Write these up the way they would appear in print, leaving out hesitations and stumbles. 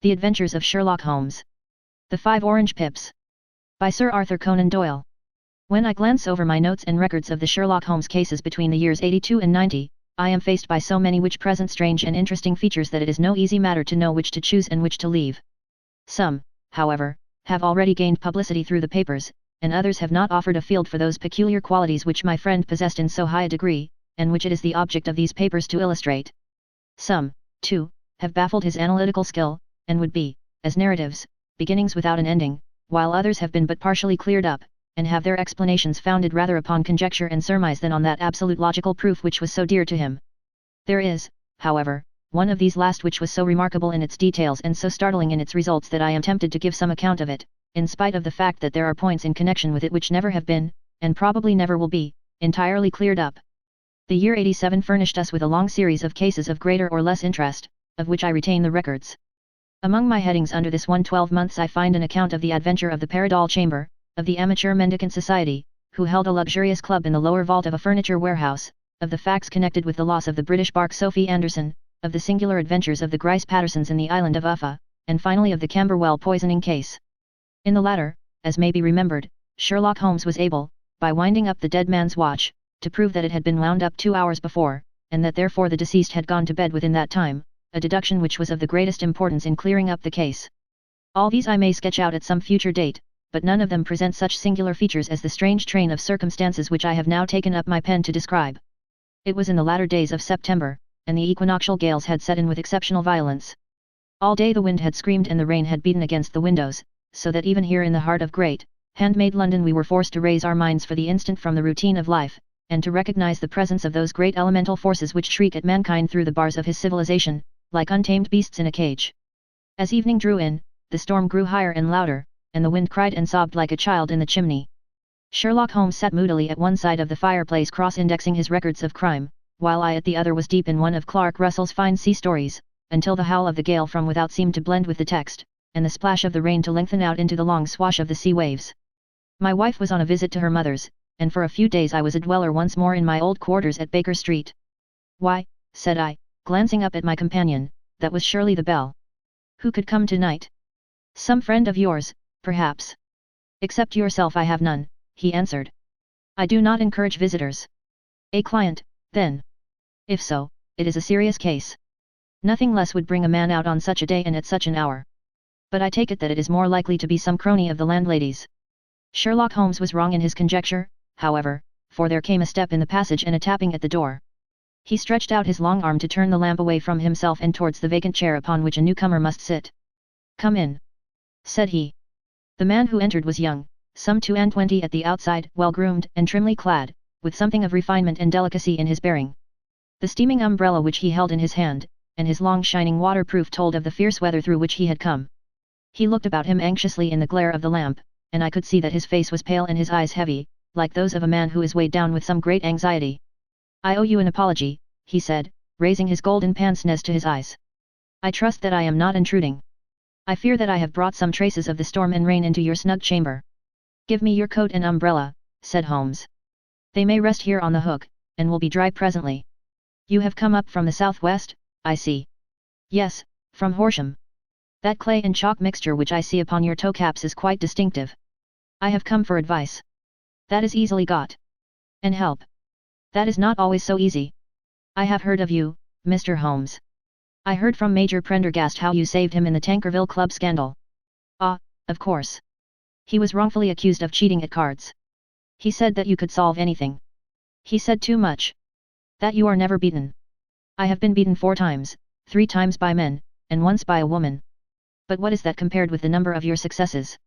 The Adventures of Sherlock Holmes. The 5 Orange Pips. By Sir Arthur Conan Doyle. When I glance over my notes and records of the Sherlock Holmes cases between the years 82 and 90, I am faced by so many which present strange and interesting features that it is no easy matter to know which to choose and which to leave. Some, however, have already gained publicity through the papers, and others have not offered a field for those peculiar qualities which my friend possessed in so high a degree, and which it is the object of these papers to illustrate. Some, too, have baffled his analytical skill, and would be, as narratives, beginnings without an ending, while others have been but partially cleared up, and have their explanations founded rather upon conjecture and surmise than on that absolute logical proof which was so dear to him. There is, however, one of these last which was so remarkable in its details and so startling in its results that I am tempted to give some account of it, in spite of the fact that there are points in connection with it which never have been, and probably never will be, entirely cleared up. The year 87 furnished us with a long series of cases of greater or less interest, of which I retain the records. Among my headings under this 12 months I find an account of the adventure of the Paradol Chamber, of the Amateur Mendicant Society, who held a luxurious club in the lower vault of a furniture warehouse, of the facts connected with the loss of the British bark Sophie Anderson, of the singular adventures of the Grice Pattersons in the island of Uffa, and finally of the Camberwell poisoning case. In the latter, as may be remembered, Sherlock Holmes was able, by winding up the dead man's watch, to prove that it had been wound up 2 hours before, and that therefore the deceased had gone to bed within that time, a deduction which was of the greatest importance in clearing up the case. All these I may sketch out at some future date, but none of them present such singular features as the strange train of circumstances which I have now taken up my pen to describe. It was in the latter days of September, and the equinoctial gales had set in with exceptional violence. All day the wind had screamed and the rain had beaten against the windows, so that even here in the heart of great, handmade London we were forced to raise our minds for the instant from the routine of life, and to recognize the presence of those great elemental forces which shriek at mankind through the bars of his civilization, like untamed beasts in a cage. As evening drew in, the storm grew higher and louder, and the wind cried and sobbed like a child in the chimney. Sherlock Holmes sat moodily at one side of the fireplace cross-indexing his records of crime, while I at the other was deep in one of Clark Russell's fine sea stories, until the howl of the gale from without seemed to blend with the text, and the splash of the rain to lengthen out into the long swash of the sea waves. My wife was on a visit to her mother's, and for a few days I was a dweller once more in my old quarters at Baker Street. "Why," said I, glancing up at my companion, "that was surely the bell. Who could come tonight?" "Some friend of yours, perhaps." "Except yourself I have none," he answered. "I do not encourage visitors." "A client, then?" "If so, it is a serious case. Nothing less would bring a man out on such a day and at such an hour. But I take it that it is more likely to be some crony of the landlady's." Sherlock Holmes was wrong in his conjecture, however, for there came a step in the passage and a tapping at the door. He stretched out his long arm to turn the lamp away from himself and towards the vacant chair upon which a newcomer must sit. "Come in," said he. The man who entered was young, some 22 at the outside, well-groomed and trimly clad, with something of refinement and delicacy in his bearing. The steaming umbrella which he held in his hand, and his long shining waterproof told of the fierce weather through which he had come. He looked about him anxiously in the glare of the lamp, and I could see that his face was pale and his eyes heavy, like those of a man who is weighed down with some great anxiety. "I owe you an apology," he said, raising his golden pince-nez to his eyes. "I trust that I am not intruding. I fear that I have brought some traces of the storm and rain into your snug chamber." "Give me your coat and umbrella," said Holmes. "They may rest here on the hook, and will be dry presently. You have come up from the southwest, I see." "Yes, from Horsham. That clay and chalk mixture which I see upon your toe caps is quite distinctive. I have come for advice." "That is easily got." "And help." "That is not always so easy." "I have heard of you, Mr. Holmes. I heard from Major Prendergast how you saved him in the Tankerville Club scandal." "Ah, of course. He was wrongfully accused of cheating at cards. He said that you could solve anything." "He said too much. That you are never beaten." "I have been beaten 4 times, 3 times by men, and once by a woman. But what is that compared with the number of your successes?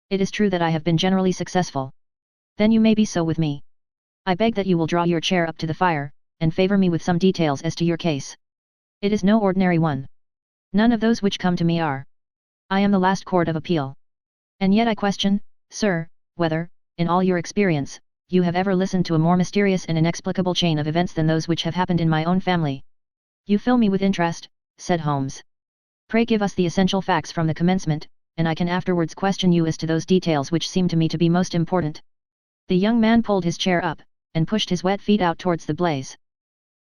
It is true that I have been generally successful." "Then you may be so with me. I beg that you will draw your chair up to the fire, and favour me with some details as to your case. It is no ordinary one. None of those which come to me are. I am the last court of appeal. And yet I question, sir, whether, in all your experience, you have ever listened to a more mysterious and inexplicable chain of events than those which have happened in my own family." "You fill me with interest," said Holmes. "Pray give us the essential facts from the commencement, and I can afterwards question you as to those details which seem to me to be most important." The young man pulled his chair up, and pushed his wet feet out towards the blaze.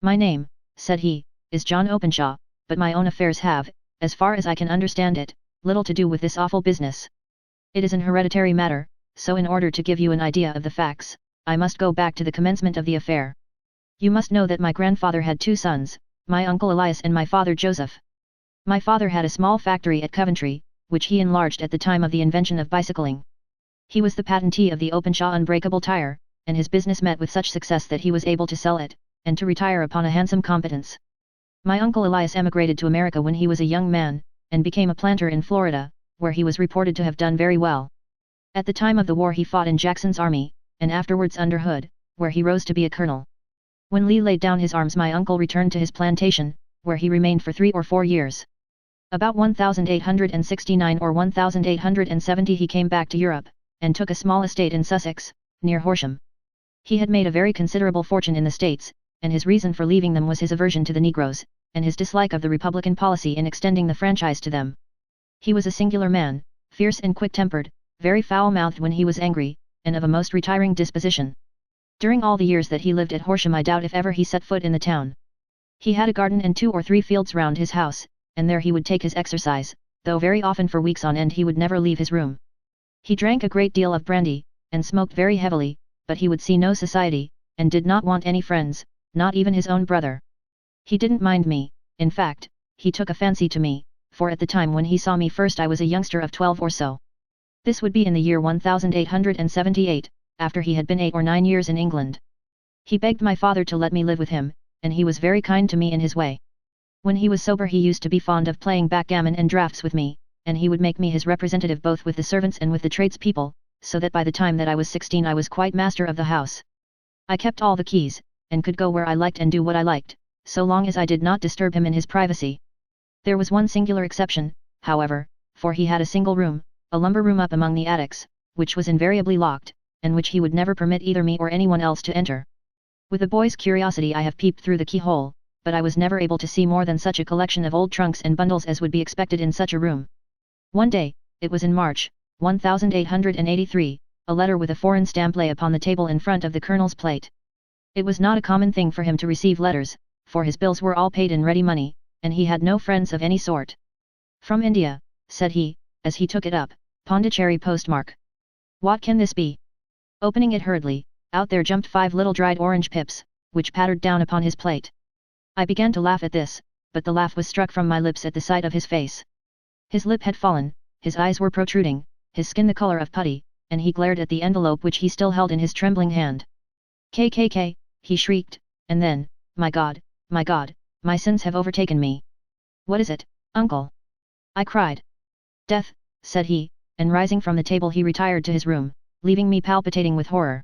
"My name," said he, "is John Openshaw, but my own affairs have, as far as I can understand it, little to do with this awful business. It is an hereditary matter, so in order to give you an idea of the facts, I must go back to the commencement of the affair. You must know that my grandfather had 2 sons, my uncle Elias and my father Joseph. My father had a small factory at Coventry, which he enlarged at the time of the invention of bicycling. He was the patentee of the Openshaw unbreakable tire, and his business met with such success that he was able to sell it, and to retire upon a handsome competence. My uncle Elias emigrated to America when he was a young man, and became a planter in Florida, where he was reported to have done very well. At the time of the war he fought in Jackson's army, and afterwards under Hood, where he rose to be a colonel. When Lee laid down his arms my uncle returned to his plantation, where he remained for 3 or 4 years. About 1869 or 1870 he came back to Europe, and took a small estate in Sussex, near Horsham. He had made a very considerable fortune in the States, and his reason for leaving them was his aversion to the Negroes, and his dislike of the Republican policy in extending the franchise to them. He was a singular man, fierce and quick-tempered, very foul-mouthed when he was angry, and of a most retiring disposition. During all the years that he lived at Horsham I doubt if ever he set foot in the town. He had a garden and 2 or 3 fields round his house, and there he would take his exercise, though very often for weeks on end he would never leave his room. He drank a great deal of brandy, and smoked very heavily, but he would see no society, and did not want any friends, not even his own brother. He didn't mind me, in fact, he took a fancy to me, for at the time when he saw me first I was a youngster of 12 or so. This would be in the year 1878, after he had been 8 or 9 years in England. He begged my father to let me live with him, and he was very kind to me in his way. When he was sober he used to be fond of playing backgammon and draughts with me, and he would make me his representative both with the servants and with the tradespeople, so that by the time that I was 16 I was quite master of the house. I kept all the keys, and could go where I liked and do what I liked, so long as I did not disturb him in his privacy. There was one singular exception, however, for he had a single room, a lumber room up among the attics, which was invariably locked, and which he would never permit either me or anyone else to enter. With a boy's curiosity I have peeped through the keyhole, but I was never able to see more than such a collection of old trunks and bundles as would be expected in such a room. One day, it was in March, 1883, a letter with a foreign stamp lay upon the table in front of the colonel's plate. It was not a common thing for him to receive letters, for his bills were all paid in ready money, and he had no friends of any sort. "From India," said he, as he took it up, "Pondicherry postmark. What can this be?" Opening it hurriedly, out there jumped 5 little dried orange pips, which pattered down upon his plate. I began to laugh at this, but the laugh was struck from my lips at the sight of his face. His lip had fallen, his eyes were protruding, his skin the color of putty, and he glared at the envelope which he still held in his trembling hand. "KKK," he shrieked, and then, my God, my sins have overtaken me. "What is it, uncle?" I cried. "Death," said he, and rising from the table he retired to his room, leaving me palpitating with horror.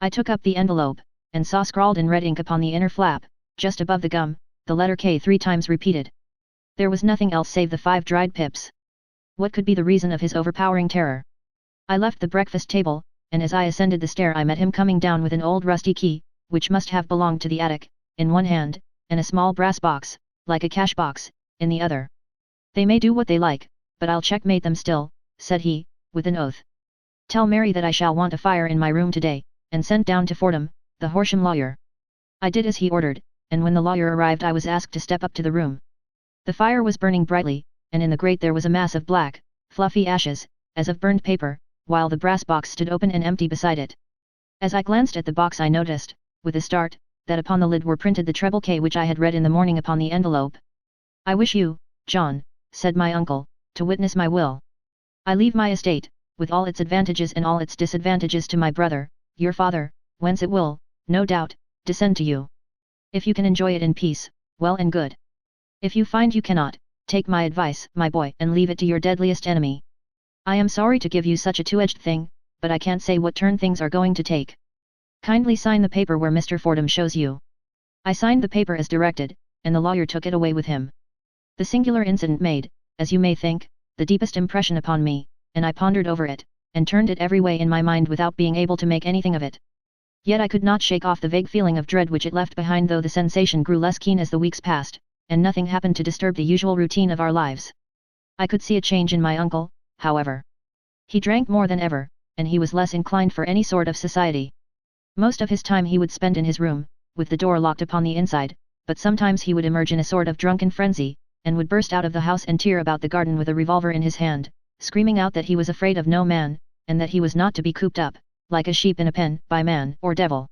I took up the envelope, and saw scrawled in red ink upon the inner flap, just above the gum, the letter K 3 times repeated. There was nothing else save the 5 dried pips. What could be the reason of his overpowering terror? I left the breakfast table, and as I ascended the stair I met him coming down with an old rusty key, which must have belonged to the attic, in one hand, and a small brass box, like a cash box, in the other. "They may do what they like, but I'll checkmate them still," said he, with an oath. "Tell Mary that I shall want a fire in my room today, and send down to Fordham, the Horsham lawyer." I did as he ordered, and when the lawyer arrived I was asked to step up to the room. The fire was burning brightly, and in the grate there was a mass of black, fluffy ashes, as of burned paper, while the brass box stood open and empty beside it. As I glanced at the box I noticed, with a start, that upon the lid were printed the treble K which I had read in the morning upon the envelope. "I wish you, John," said my uncle, "to witness my will. I leave my estate, with all its advantages and all its disadvantages to my brother, your father, whence it will, no doubt, descend to you. If you can enjoy it in peace, well and good. If you find you cannot, take my advice, my boy, and leave it to your deadliest enemy. I am sorry to give you such a two-edged thing, but I can't say what turn things are going to take. Kindly sign the paper where Mr. Fordham shows you." I signed the paper as directed, and the lawyer took it away with him. The singular incident made, as you may think, the deepest impression upon me, and I pondered over it, and turned it every way in my mind without being able to make anything of it. Yet I could not shake off the vague feeling of dread which it left behind, though the sensation grew less keen as the weeks passed, and nothing happened to disturb the usual routine of our lives. I could see a change in my uncle, however. He drank more than ever, and he was less inclined for any sort of society. Most of his time he would spend in his room, with the door locked upon the inside, but sometimes he would emerge in a sort of drunken frenzy, and would burst out of the house and tear about the garden with a revolver in his hand, screaming out that he was afraid of no man, and that he was not to be cooped up, like a sheep in a pen, by man or devil.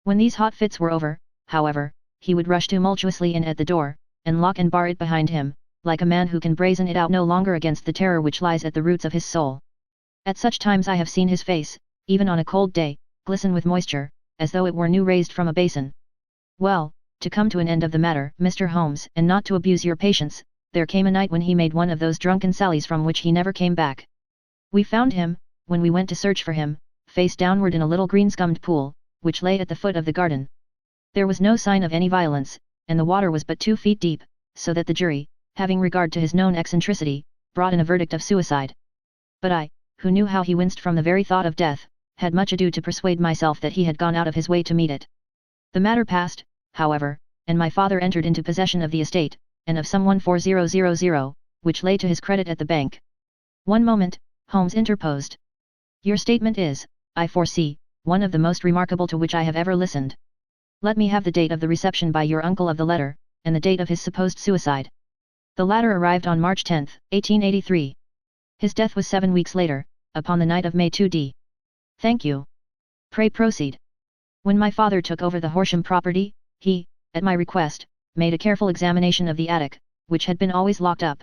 When these hot fits were over, however, he would rush tumultuously in at the door, and lock and bar it behind him, like a man who can brazen it out no longer against the terror which lies at the roots of his soul. At such times I have seen his face, even on a cold day, glisten with moisture, as though it were new raised from a basin. Well, to come to an end of the matter, Mr. Holmes, and not to abuse your patience, there came a night when he made one of those drunken sallies from which he never came back. We found him, when we went to search for him, face downward in a little green-scummed pool, which lay at the foot of the garden. There was no sign of any violence, and the water was but 2 feet deep, so that the jury, having regard to his known eccentricity, brought in a verdict of suicide. But I, who knew how he winced from the very thought of death, had much ado to persuade myself that he had gone out of his way to meet it. The matter passed, however, and my father entered into possession of the estate, and of some 14000, which lay to his credit at the bank. One moment, Holmes interposed. Your statement is, I foresee, one of the most remarkable to which I have ever listened. Let me have the date of the reception by your uncle of the letter, and the date of his supposed suicide. The latter arrived on March 10, 1883. His death was 7 weeks later, upon the night of May 2d. Thank you. Pray proceed. When my father took over the Horsham property, he, at my request, made a careful examination of the attic, which had been always locked up.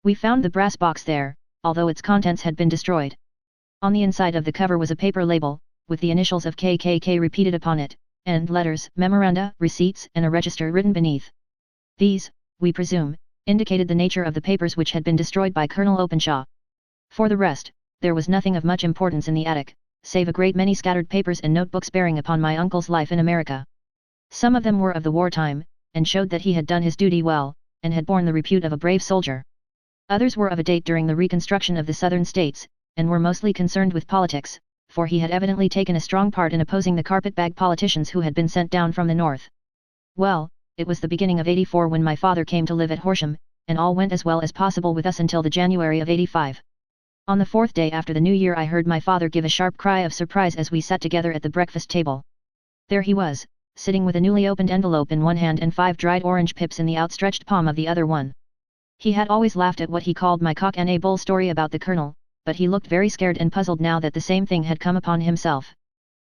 We found the brass box there, although its contents had been destroyed. On the inside of the cover was a paper label, with the initials of KKK repeated upon it, and letters, memoranda, receipts, and a register written beneath. These, we presume, indicated the nature of the papers which had been destroyed by Colonel Openshaw. For the rest, there was nothing of much importance in the attic, save a great many scattered papers and notebooks bearing upon my uncle's life in America. Some of them were of the wartime, and showed that he had done his duty well, and had borne the repute of a brave soldier. Others were of a date during the reconstruction of the southern states, and were mostly concerned with politics, for he had evidently taken a strong part in opposing the carpetbag politicians who had been sent down from the north. Well, it was the beginning of '84 when my father came to live at Horsham, and all went as well as possible with us until the January of '85. On the 4th day after the New Year I heard my father give a sharp cry of surprise as we sat together at the breakfast table. There he was, sitting with a newly opened envelope in one hand and 5 dried orange pips in the outstretched palm of the other one. He had always laughed at what he called my cock and a bull story about the colonel, but he looked very scared and puzzled now that the same thing had come upon himself.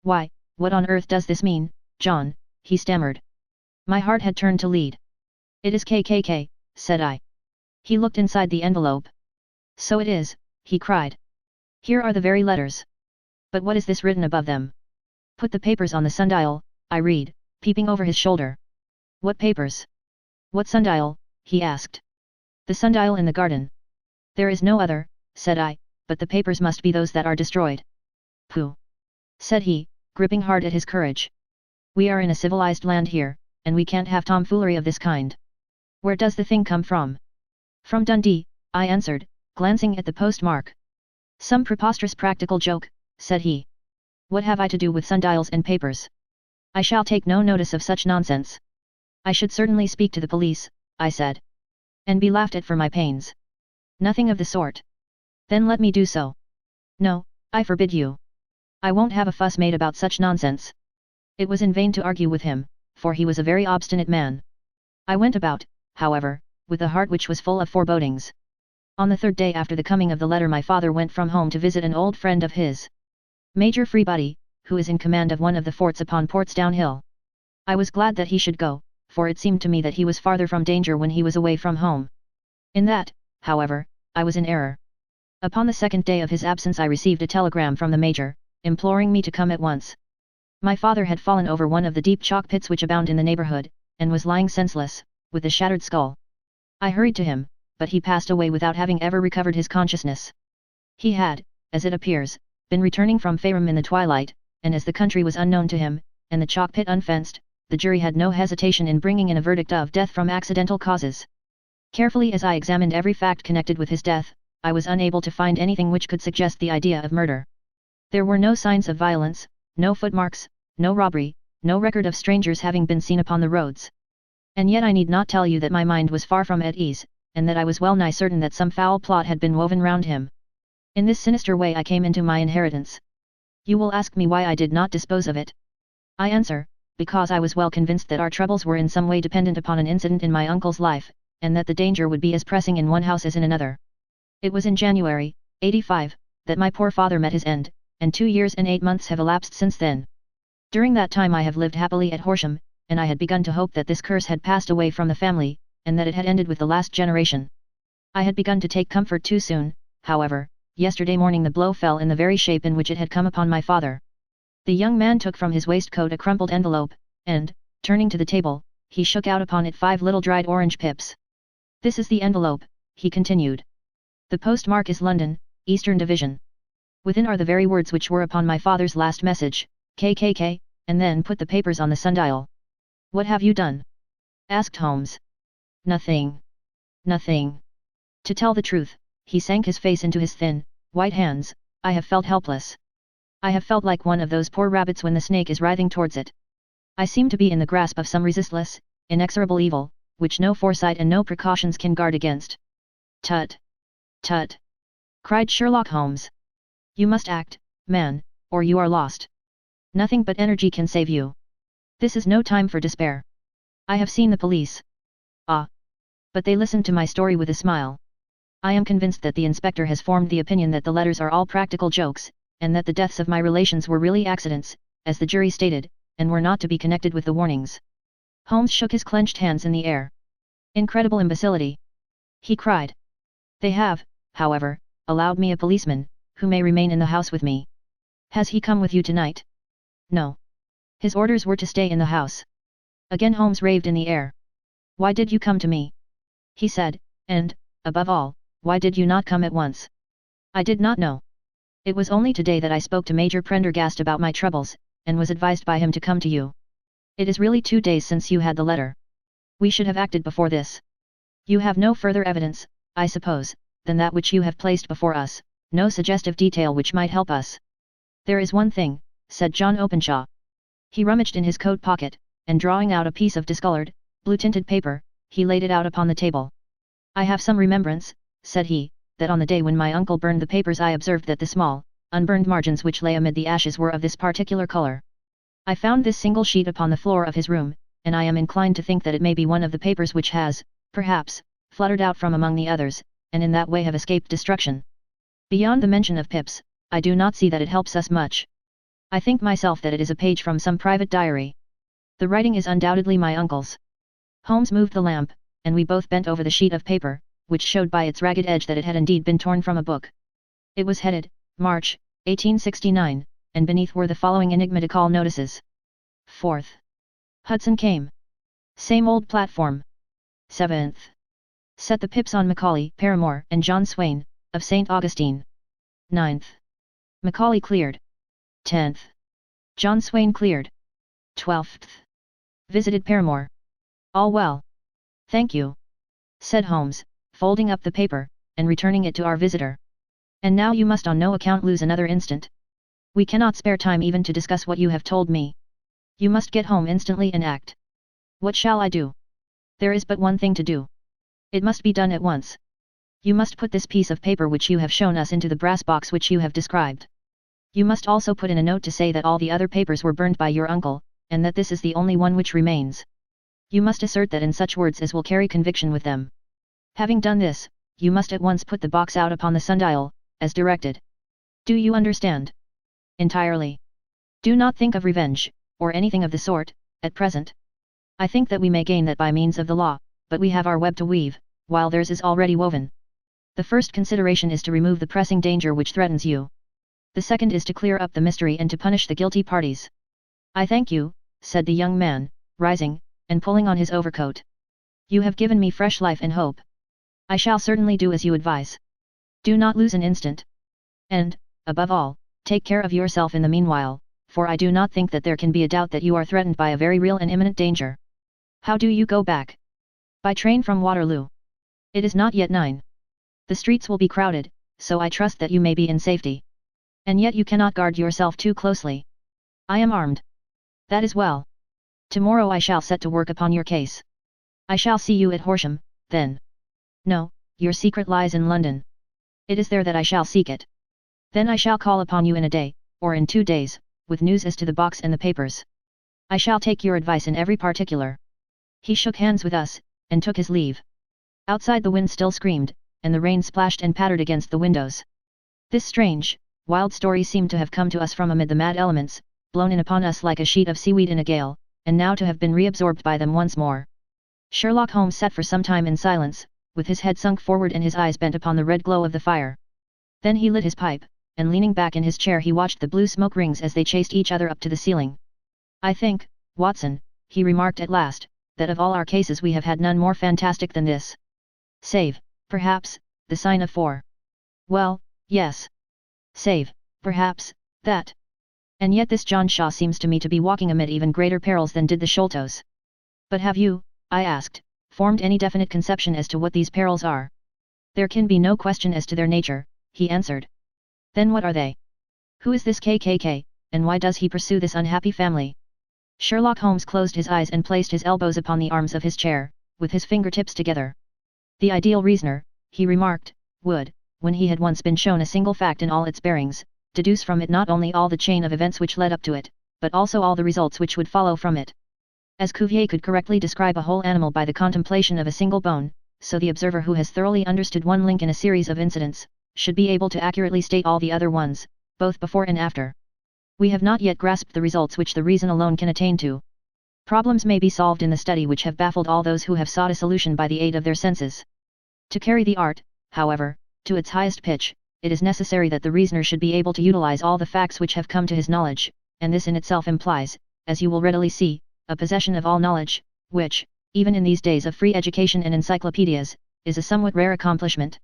Why, what on earth does this mean, John? He stammered. My heart had turned to lead. It is KKK, said I. He looked inside the envelope. So it is, he cried. Here are the very letters. But what is this written above them? Put the papers on the sundial, I read, peeping over his shoulder. What papers? What sundial? He asked. The sundial in the garden. There is no other, said I, but the papers must be those that are destroyed. Pooh! Said he, gripping hard at his courage. We are in a civilized land here, and we can't have tomfoolery of this kind. Where does the thing come from? From Dundee, I answered, glancing at the postmark. Some preposterous practical joke, said he. What have I to do with sundials and papers? I shall take no notice of such nonsense. I should certainly speak to the police, I said. And be laughed at for my pains. Nothing of the sort. Then let me do so. No, I forbid you. I won't have a fuss made about such nonsense. It was in vain to argue with him, for he was a very obstinate man. I went about, however, with a heart which was full of forebodings. On the 3rd day after the coming of the letter my father went from home to visit an old friend of his, Major Freebody, who is in command of one of the forts upon Portsdown Hill. I was glad that he should go, for it seemed to me that he was farther from danger when he was away from home. In that, however, I was in error. Upon the 2nd day of his absence I received a telegram from the Major, imploring me to come at once. My father had fallen over one of the deep chalk pits which abound in the neighborhood, and was lying senseless, with a shattered skull. I hurried to him, but he passed away without having ever recovered his consciousness. He had, as it appears, been returning from Fareham in the twilight, and as the country was unknown to him, and the chalk pit unfenced, the jury had no hesitation in bringing in a verdict of death from accidental causes. Carefully as I examined every fact connected with his death, I was unable to find anything which could suggest the idea of murder. There were no signs of violence, no footmarks, no robbery, no record of strangers having been seen upon the roads. And yet I need not tell you that my mind was far from at ease, and that I was well nigh certain that some foul plot had been woven round him. In this sinister way I came into my inheritance. You will ask me why I did not dispose of it. I answer, because I was well convinced that our troubles were in some way dependent upon an incident in my uncle's life, and that the danger would be as pressing in one house as in another. It was in January, 85, that my poor father met his end, and 2 years and 8 months have elapsed since then. During that time I have lived happily at Horsham, and I had begun to hope that this curse had passed away from the family, and that it had ended with the last generation. I had begun to take comfort too soon, however. Yesterday morning the blow fell in the very shape in which it had come upon my father. The young man took from his waistcoat a crumpled envelope, and, turning to the table, he shook out upon it 5 little dried orange pips. "This is the envelope," he continued. "The postmark is London, Eastern Division. Within are the very words which were upon my father's last message, KKK, and then put the papers on the sundial." "What have you done?" asked Holmes. "Nothing. Nothing. To tell the truth," he sank his face into his thin, white hands, "I have felt helpless. I have felt like one of those poor rabbits when the snake is writhing towards it. I seem to be in the grasp of some resistless, inexorable evil, which no foresight and no precautions can guard against." "Tut! Tut!" cried Sherlock Holmes. "You must act, man, or you are lost. Nothing but energy can save you. This is no time for despair. I have seen the police. Ah! But they listened to my story with a smile. I am convinced that the inspector has formed the opinion that the letters are all practical jokes, and that the deaths of my relations were really accidents, as the jury stated, and were not to be connected with the warnings." Holmes shook his clenched hands in the air. "Incredible imbecility!" he cried. "They have, however, allowed me a policeman, who may remain in the house with me. Has he come with you tonight?" "No. His orders were to stay in the house." Again Holmes raved in the air. "Why did you come to me?" he said, "and, above all, why did you not come at once?" "I did not know. It was only today that I spoke to Major Prendergast about my troubles, and was advised by him to come to you. It is really 2 days since you had the letter. We should have acted before this. You have no further evidence, I suppose, than that which you have placed before us, no suggestive detail which might help us." "There is one thing," said John Openshaw. He rummaged in his coat pocket, and drawing out a piece of discolored, blue-tinted paper, he laid it out upon the table. "I have some remembrance," said he, "that on the day when my uncle burned the papers I observed that the small, unburned margins which lay amid the ashes were of this particular color. I found this single sheet upon the floor of his room, and I am inclined to think that it may be one of the papers which has, perhaps, fluttered out from among the others, and in that way have escaped destruction. Beyond the mention of pips, I do not see that it helps us much. I think myself that it is a page from some private diary. The writing is undoubtedly my uncle's." Holmes moved the lamp, and we both bent over the sheet of paper, which showed by its ragged edge that it had indeed been torn from a book. It was headed, March, 1869, and beneath were the following enigmatical notices. 4th. Hudson came. Same old platform. 7th. Set the pips on Macaulay, Paramore, and John Swain, of St. Augustine. 9th. Macaulay cleared. 10th. John Swain cleared. 12th. Visited Paramore. All well. Thank you," said Holmes, folding up the paper, and returning it to our visitor. "And now you must on no account lose another instant. We cannot spare time even to discuss what you have told me. You must get home instantly and act. What shall I do?" "There is but one thing to do. It must be done at once. You must put this piece of paper which you have shown us into the brass box which you have described. You must also put in a note to say that all the other papers were burned by your uncle, and that this is the only one which remains. You must assert that in such words as will carry conviction with them. Having done this, you must at once put the box out upon the sundial, as directed. Do you understand?" "Entirely. Do not think of revenge, or anything of the sort, at present. I think that we may gain that by means of the law, but we have our web to weave, while theirs is already woven. The first consideration is to remove the pressing danger which threatens you. The second is to clear up the mystery and to punish the guilty parties." "I thank you," said the young man, rising, and pulling on his overcoat. "You have given me fresh life and hope. I shall certainly do as you advise. Do not lose an instant. And, above all, take care of yourself in the meanwhile, for I do not think that there can be a doubt that you are threatened by a very real and imminent danger. How do you go back?" "By train from Waterloo. It is not yet 9. The streets will be crowded, so I trust that you may be in safety. And yet you cannot guard yourself too closely." "I am armed." "That is well. Tomorrow I shall set to work upon your case. I shall see you at Horsham, then." "No, your secret lies in London. It is there that I shall seek it. Then I shall call upon you in a day, or in 2 days, with news as to the box and the papers. I shall take your advice in every particular." He shook hands with us, and took his leave. Outside the wind still screamed, and the rain splashed and pattered against the windows. This strange, wild story seemed to have come to us from amid the mad elements, blown in upon us like a sheet of seaweed in a gale, and now to have been reabsorbed by them once more. Sherlock Holmes sat for some time in silence, with his head sunk forward and his eyes bent upon the red glow of the fire. Then he lit his pipe, and leaning back in his chair he watched the blue smoke rings as they chased each other up to the ceiling. "I think, Watson," he remarked at last, "that of all our cases we have had none more fantastic than this. Save, perhaps, the sign of 4. Well, yes. Save, perhaps, that. And yet this John Shaw seems to me to be walking amid even greater perils than did the Sholtos. But have you, I asked, formed any definite conception as to what these perils are?" "There can be no question as to their nature," he answered. "Then what are they? Who is this KKK, and why does he pursue this unhappy family?" Sherlock Holmes closed his eyes and placed his elbows upon the arms of his chair, with his fingertips together. "The ideal reasoner," he remarked, "would, when he had once been shown a single fact in all its bearings, deduce from it not only all the chain of events which led up to it, but also all the results which would follow from it. As Cuvier could correctly describe a whole animal by the contemplation of a single bone, so the observer who has thoroughly understood one link in a series of incidents, should be able to accurately state all the other ones, both before and after. We have not yet grasped the results which the reason alone can attain to. Problems may be solved in the study which have baffled all those who have sought a solution by the aid of their senses. To carry the art, however, to its highest pitch, it is necessary that the reasoner should be able to utilize all the facts which have come to his knowledge, and this in itself implies, as you will readily see, a possession of all knowledge, which, even in these days of free education and encyclopedias, is a somewhat rare accomplishment.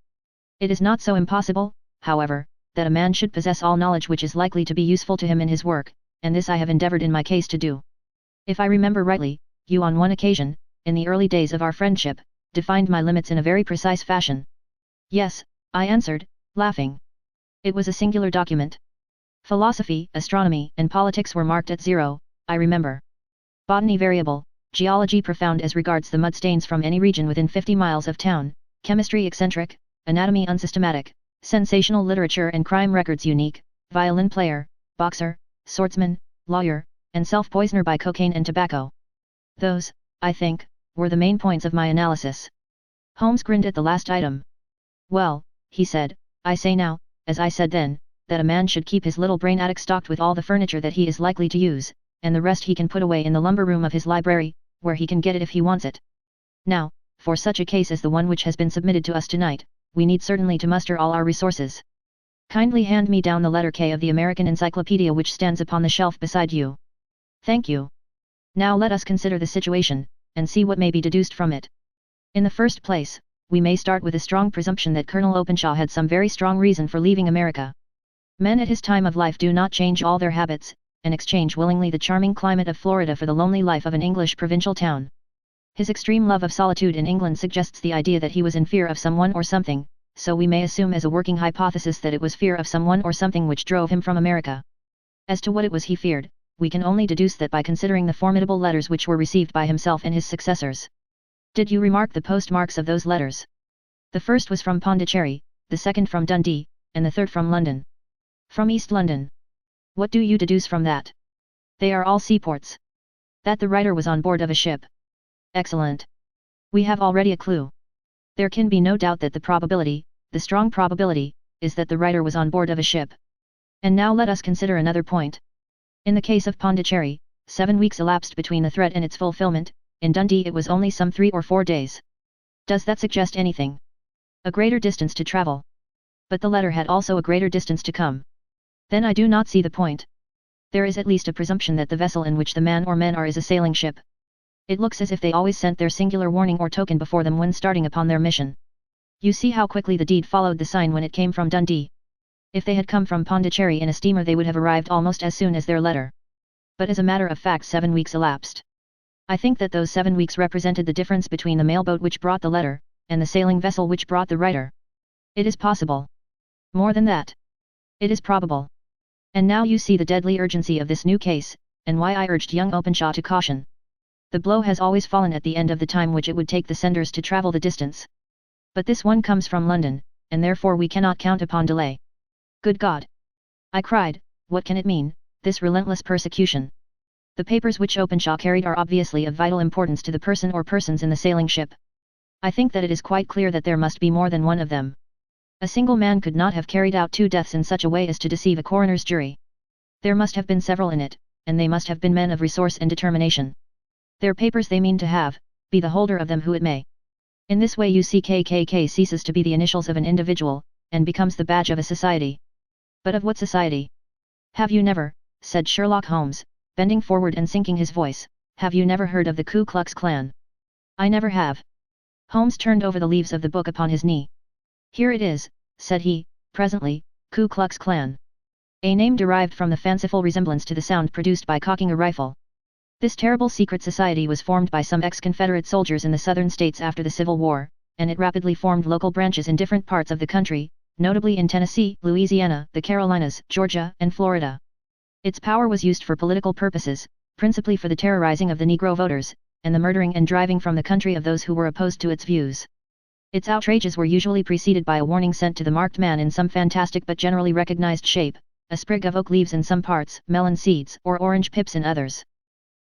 It is not so impossible, however, that a man should possess all knowledge which is likely to be useful to him in his work, and this I have endeavored in my case to do. If I remember rightly, you on one occasion, in the early days of our friendship, defined my limits in a very precise fashion." "Yes," I answered, laughing. "It was a singular document. Philosophy, astronomy, and politics were marked at 0, I remember. Botany variable, geology profound as regards the mud stains from any region within 50 miles of town, chemistry eccentric, anatomy unsystematic, sensational literature and crime records unique, violin player, boxer, swordsman, lawyer, and self-poisoner by cocaine and tobacco. Those, I think, were the main points of my analysis." Holmes grinned at the last item. "Well," he said, "I say now, as I said then, that a man should keep his little brain attic stocked with all the furniture that he is likely to use, and the rest he can put away in the lumber room of his library, where he can get it if he wants it. Now, for such a case as the one which has been submitted to us tonight, we need certainly to muster all our resources. Kindly hand me down the letter K of the American Encyclopedia which stands upon the shelf beside you. Thank you. Now let us consider the situation, and see what may be deduced from it. In the first place, we may start with a strong presumption that Colonel Openshaw had some very strong reason for leaving America. Men at his time of life do not change all their habits, and exchange willingly the charming climate of Florida for the lonely life of an English provincial town. His extreme love of solitude in England suggests the idea that he was in fear of someone or something, so we may assume as a working hypothesis that it was fear of someone or something which drove him from America. As to what it was he feared, we can only deduce that by considering the formidable letters which were received by himself and his successors. Did you remark the postmarks of those letters? The first was from Pondicherry, the second from Dundee, and the third from London. From East London. What do you deduce from that? They are all seaports. That the writer was on board of a ship. Excellent. We have already a clue. There can be no doubt that the probability, the strong probability, is that the writer was on board of a ship. And now let us consider another point. In the case of Pondicherry, 7 weeks elapsed between the threat and its fulfillment, in Dundee it was only some 3 or 4 days. Does that suggest anything? A greater distance to travel. But the letter had also a greater distance to come. Then I do not see the point. There is at least a presumption that the vessel in which the man or men are is a sailing ship. It looks as if they always sent their singular warning or token before them when starting upon their mission. You see how quickly the deed followed the sign when it came from Dundee. If they had come from Pondicherry in a steamer they would have arrived almost as soon as their letter. But as a matter of fact 7 weeks elapsed. I think that those 7 weeks represented the difference between the mailboat which brought the letter, and the sailing vessel which brought the writer. It is possible. More than that. It is probable. And now you see the deadly urgency of this new case, and why I urged young Openshaw to caution. The blow has always fallen at the end of the time which it would take the senders to travel the distance. But this one comes from London, and therefore we cannot count upon delay. Good God! I cried, what can it mean, this relentless persecution? The papers which Openshaw carried are obviously of vital importance to the person or persons in the sailing ship. I think that it is quite clear that there must be more than one of them. A single man could not have carried out 2 deaths in such a way as to deceive a coroner's jury. There must have been several in it, and they must have been men of resource and determination. Their papers they mean to have, be the holder of them who it may. In this way UCKKK ceases to be the initials of an individual, and becomes the badge of a society. But of what society? Have you never, said Sherlock Holmes, bending forward and sinking his voice, have you never heard of the Ku Klux Klan? I never have. Holmes turned over the leaves of the book upon his knee. Here it is, said he, presently, Ku Klux Klan. A name derived from the fanciful resemblance to the sound produced by cocking a rifle. This terrible secret society was formed by some ex-Confederate soldiers in the southern states after the Civil War, and it rapidly formed local branches in different parts of the country, notably in Tennessee, Louisiana, the Carolinas, Georgia, and Florida. Its power was used for political purposes, principally for the terrorizing of the Negro voters, and the murdering and driving from the country of those who were opposed to its views. Its outrages were usually preceded by a warning sent to the marked man in some fantastic but generally recognized shape, a sprig of oak leaves in some parts, melon seeds, or orange pips in others.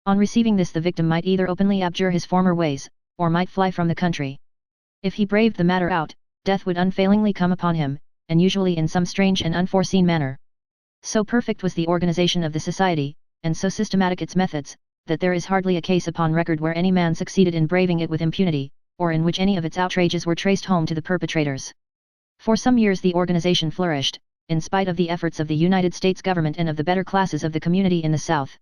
On receiving this the victim might either openly abjure his former ways, or might fly from the country. If he braved the matter out, death would unfailingly come upon him, and usually in some strange and unforeseen manner. So perfect was the organization of the society, and so systematic its methods, that there is hardly a case upon record where any man succeeded in braving it with impunity, or in which any of its outrages were traced home to the perpetrators. For some years the organization flourished, in spite of the efforts of the United States government and of the better classes of the community in the South.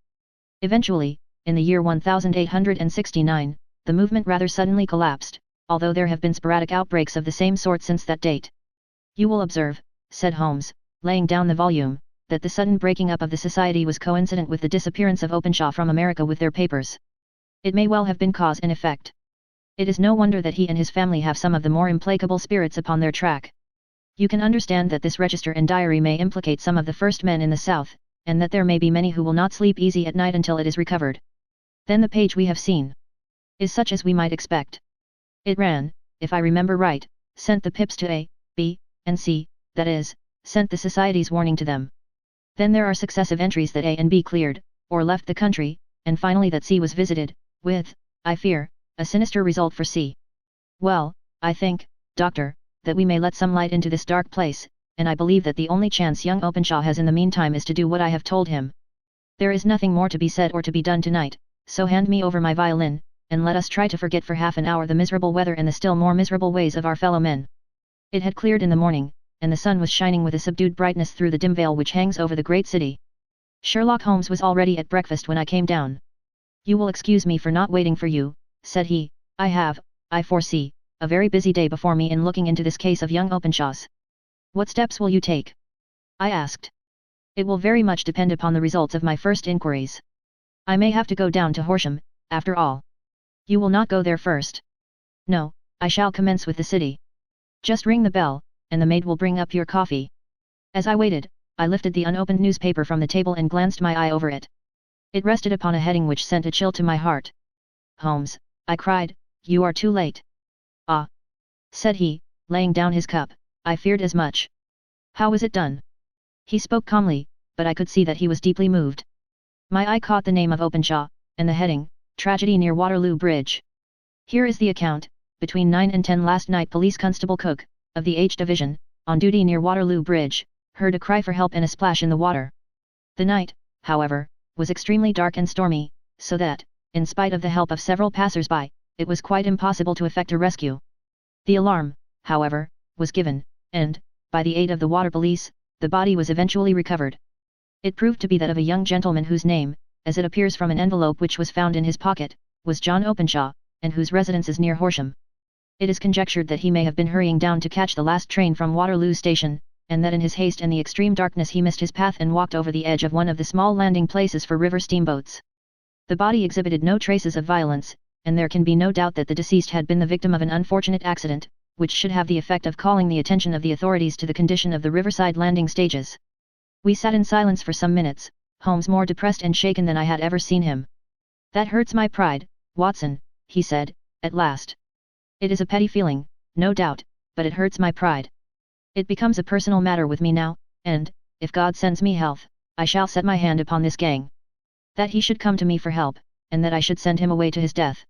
Eventually, in the year 1869, the movement rather suddenly collapsed, although there have been sporadic outbreaks of the same sort since that date. You will observe, said Holmes, laying down the volume, that the sudden breaking up of the society was coincident with the disappearance of Openshaw from America with their papers. It may well have been cause and effect. It is no wonder that he and his family have some of the more implacable spirits upon their track. You can understand that this register and diary may implicate some of the first men in the South, and that there may be many who will not sleep easy at night until it is recovered. Then the page we have seen is such as we might expect. It ran, if I remember right, sent the pips to A, B, and C, that is, sent the society's warning to them. Then there are successive entries that A and B cleared, or left the country, and finally that C was visited, with, I fear, a sinister result for C. Well, I think, Doctor, that we may let some light into this dark place, and I believe that the only chance young Openshaw has in the meantime is to do what I have told him. There is nothing more to be said or to be done tonight, so hand me over my violin, and let us try to forget for half an hour the miserable weather and the still more miserable ways of our fellow men. It had cleared in the morning, and the sun was shining with a subdued brightness through the dim veil which hangs over the great city. Sherlock Holmes was already at breakfast when I came down. You will excuse me for not waiting for you, said he. I foresee, a very busy day before me in looking into this case of young Openshaw's. What steps will you take? I asked. It will very much depend upon the results of my first inquiries. I may have to go down to Horsham, after all. You will not go there first? No, I shall commence with the city. Just ring the bell, and the maid will bring up your coffee. As I waited, I lifted the unopened newspaper from the table and glanced my eye over it. It rested upon a heading which sent a chill to my heart. Holmes, I cried, you are too late. Ah! Said he, laying down his cup, I feared as much. How was it done? He spoke calmly, but I could see that he was deeply moved. My eye caught the name of Openshaw, and the heading, Tragedy near Waterloo Bridge. Here is the account: between 9 and 10 last night Police Constable Cook, of the H Division, on duty near Waterloo Bridge, heard a cry for help and a splash in the water. The night, however, was extremely dark and stormy, so that, in spite of the help of several passers-by, it was quite impossible to effect a rescue. The alarm, however, was given, and, by the aid of the water police, the body was eventually recovered. It proved to be that of a young gentleman whose name, as it appears from an envelope which was found in his pocket, was John Openshaw, and whose residence is near Horsham. It is conjectured that he may have been hurrying down to catch the last train from Waterloo Station, and that in his haste and the extreme darkness he missed his path and walked over the edge of one of the small landing places for river steamboats. The body exhibited no traces of violence, and there can be no doubt that the deceased had been the victim of an unfortunate accident, which should have the effect of calling the attention of the authorities to the condition of the riverside landing stages. We sat in silence for some minutes, Holmes more depressed and shaken than I had ever seen him. That hurts my pride, Watson, he said, at last. It is a petty feeling, no doubt, but it hurts my pride. It becomes a personal matter with me now, and, if God sends me health, I shall set my hand upon this gang. That he should come to me for help, and that I should send him away to his death.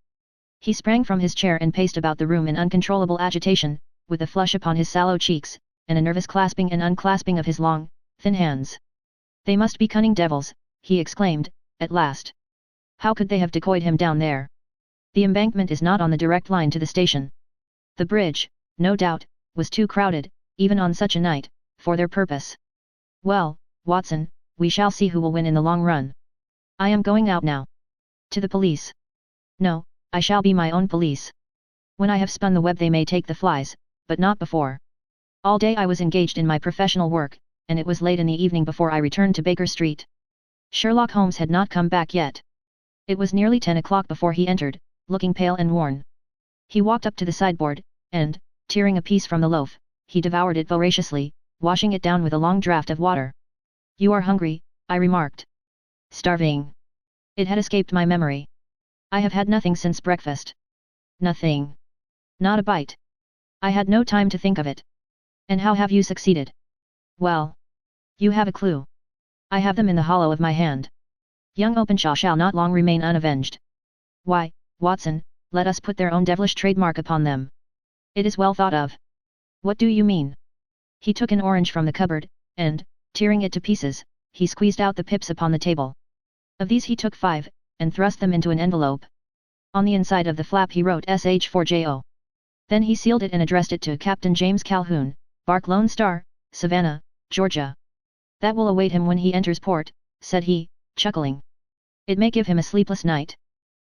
He sprang from his chair and paced about the room in uncontrollable agitation, with a flush upon his sallow cheeks, and a nervous clasping and unclasping of his long, thin hands. "They must be cunning devils," he exclaimed, at last. "How could they have decoyed him down there? The embankment is not on the direct line to the station. The bridge, no doubt, was too crowded, even on such a night, for their purpose. Well, Watson, we shall see who will win in the long run. I am going out now. To the police. No, I shall be my own police. When I have spun the web they may take the flies, but not before. All day I was engaged in my professional work, and it was late in the evening before I returned to Baker Street. Sherlock Holmes had not come back yet. It was nearly 10 o'clock before he entered, looking pale and worn. He walked up to the sideboard, and, tearing a piece from the loaf, he devoured it voraciously, washing it down with a long draught of water. "You are hungry," I remarked. "Starving." It had escaped my memory. "I have had nothing since breakfast." "Nothing." "Not a bite." I had no time to think of it. "And how have you succeeded?" "Well. You have a clue." "I have them in the hollow of my hand. Young Openshaw shall not long remain unavenged." "Why, Watson, let us put their own devilish trademark upon them." "It is well thought of." "What do you mean?" He took an orange from the cupboard, and, tearing it to pieces, he squeezed out the pips upon the table. Of these he took 5, and thrust them into an envelope. On the inside of the flap he wrote SH4JO. Then he sealed it and addressed it to Captain James Calhoun, Bark Lone Star, Savannah, Georgia. "That will await him when he enters port," said he, chuckling. "It may give him a sleepless night.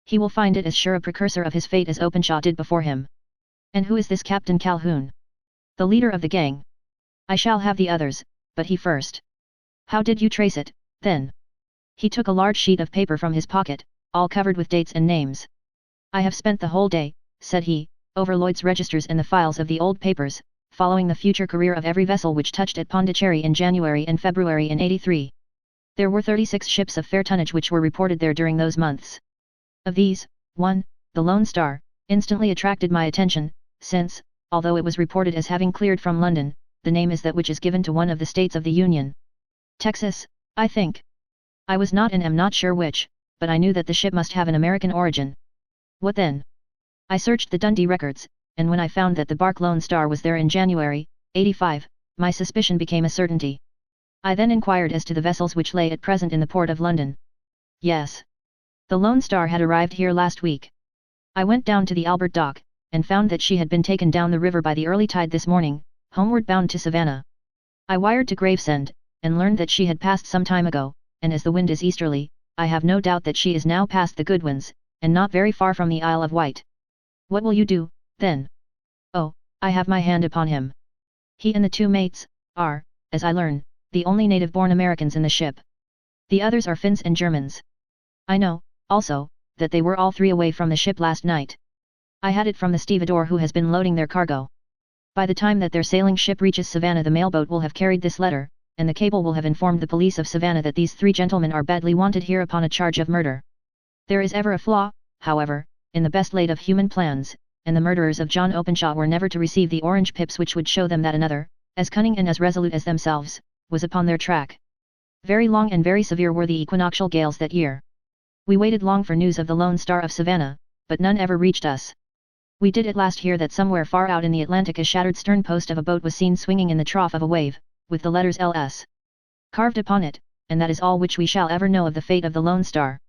He will find it as sure a precursor of his fate as Openshaw did before him." "And who is this Captain Calhoun?" "The leader of the gang. I shall have the others, but he first." "How did you trace it, then?" He took a large sheet of paper from his pocket, all covered with dates and names. "I have spent the whole day," said he, "over Lloyd's registers and the files of the old papers, following the future career of every vessel which touched at Pondicherry in January and February in '83. There were 36 ships of fair tonnage which were reported there during those months. Of these, one, the Lone Star, instantly attracted my attention, since, although it was reported as having cleared from London, the name is that which is given to one of the states of the Union. Texas, I think. I was not and am not sure which, but I knew that the ship must have an American origin. What then? I searched the Dundee records, and when I found that the bark Lone Star was there in January, '85, my suspicion became a certainty. I then inquired as to the vessels which lay at present in the port of London. Yes. The Lone Star had arrived here last week. I went down to the Albert Dock, and found that she had been taken down the river by the early tide this morning, homeward bound to Savannah. I wired to Gravesend, and learned that she had passed some time ago, and as the wind is easterly, I have no doubt that she is now past the Goodwins, and not very far from the Isle of Wight. What will you do, then? Oh, I have my hand upon him. He and the 2 mates, are, as I learn, the only native-born Americans in the ship. The others are Finns and Germans. I know, also, that they were all 3 away from the ship last night. I had it from the stevedore who has been loading their cargo. By the time that their sailing ship reaches Savannah the mailboat will have carried this letter, and the cable will have informed the police of Savannah that these 3 gentlemen are badly wanted here upon a charge of murder. There is ever a flaw, however, in the best laid of human plans, and the murderers of John Openshaw were never to receive the orange pips which would show them that another, as cunning and as resolute as themselves, was upon their track. Very long and very severe were the equinoctial gales that year. We waited long for news of the Lone Star of Savannah, but none ever reached us. We did at last hear that somewhere far out in the Atlantic a shattered stern post of a boat was seen swinging in the trough of a wave, with the letters LS carved upon it, and that is all which we shall ever know of the fate of the Lone Star.